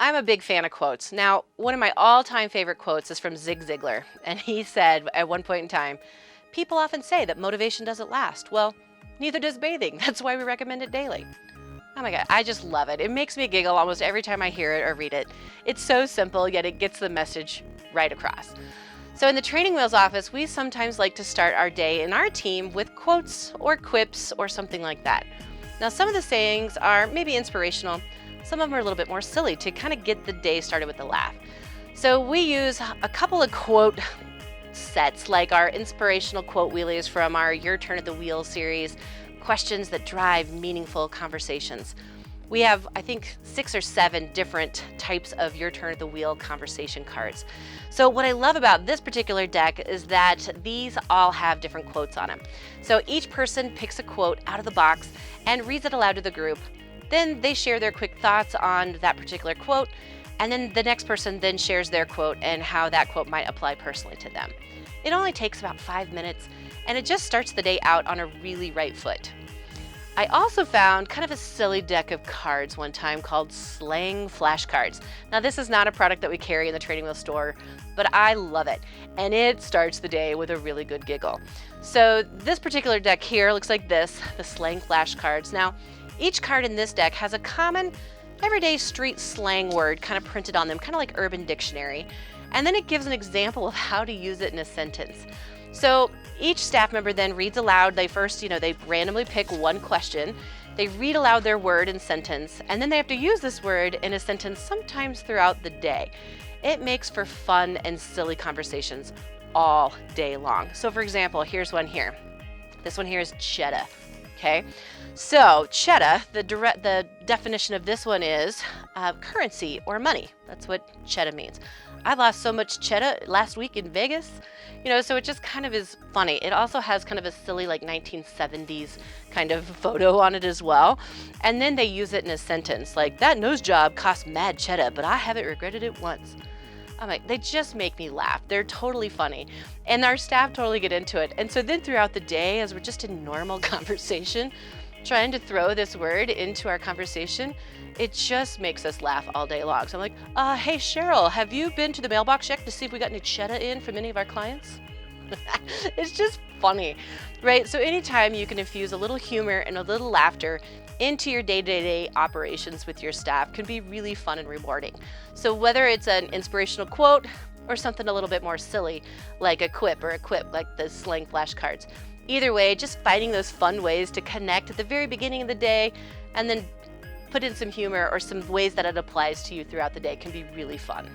I'm a big fan of quotes. Now, one of my all-time favorite quotes is from Zig Ziglar, and he said at one point in time, "People often say that motivation doesn't last. Well, neither does bathing. That's why we recommend it daily." Oh my God, I just love it. It makes me giggle almost every time I hear it or read it. It's so simple, yet it gets the message right across. So in the Training Wheels office, we sometimes like to start our day in our team with quotes or quips or something like that. Now, some of the sayings are maybe inspirational. Some of them are a little bit more silly to kind of get the day started with a laugh. So we use a couple of quote sets, like our Inspirational Quote Wheelies from our Your Turn at the Wheel series, questions that drive meaningful conversations. We have, I think, 6 or 7 different types of Your Turn at the Wheel conversation cards. So what I love about this particular deck is that these all have different quotes on them. So each person picks a quote out of the box and reads it aloud to the group. Then they share their quick thoughts on that particular quote, and then the next person then shares their quote and how that quote might apply personally to them. It only takes about 5 minutes, and it just starts the day out on a really right foot. I also found kind of a silly deck of cards one time called Slang Flashcards. Now, this is not a product that we carry in the Training Wheel store, but I love it, and it starts the day with a really good giggle. So this particular deck here looks like this, the Slang Flashcards. Now, each card in this deck has a common everyday street slang word kind of printed on them, kind of like Urban Dictionary, and then it gives an example of how to use it in a sentence. So each staff member then reads aloud. They first, they randomly pick one question. They read aloud their word and sentence, and then they have to use this word in a sentence sometimes throughout the day. It makes for fun and silly conversations all day long. So for example, here's one here. This one here is cheddar, okay? So cheddar, the definition of this one is currency or money. That's what cheddar means. I lost so much cheddar last week in Vegas, so it just kind of is funny. It also has kind of a silly like 1970s kind of photo on it as well. And then they use it in a sentence like, "That nose job cost mad cheddar, but I haven't regretted it once." I'm like, they just make me laugh. They're totally funny. And our staff totally get into it. And so then throughout the day, as we're just in normal conversation, trying to throw this word into our conversation, it just makes us laugh all day long. So I'm like, "Hey Cheryl, have you been to the mailbox check to see if we got any cheddar in from any of our clients?" It's just funny, right? So anytime you can infuse a little humor and a little laughter into your day-to-day operations with your staff can be really fun and rewarding. So whether it's an inspirational quote or something a little bit more silly, like a quip like the Slang Flashcards. Either way, just finding those fun ways to connect at the very beginning of the day and then put in some humor or some ways that it applies to you throughout the day can be really fun.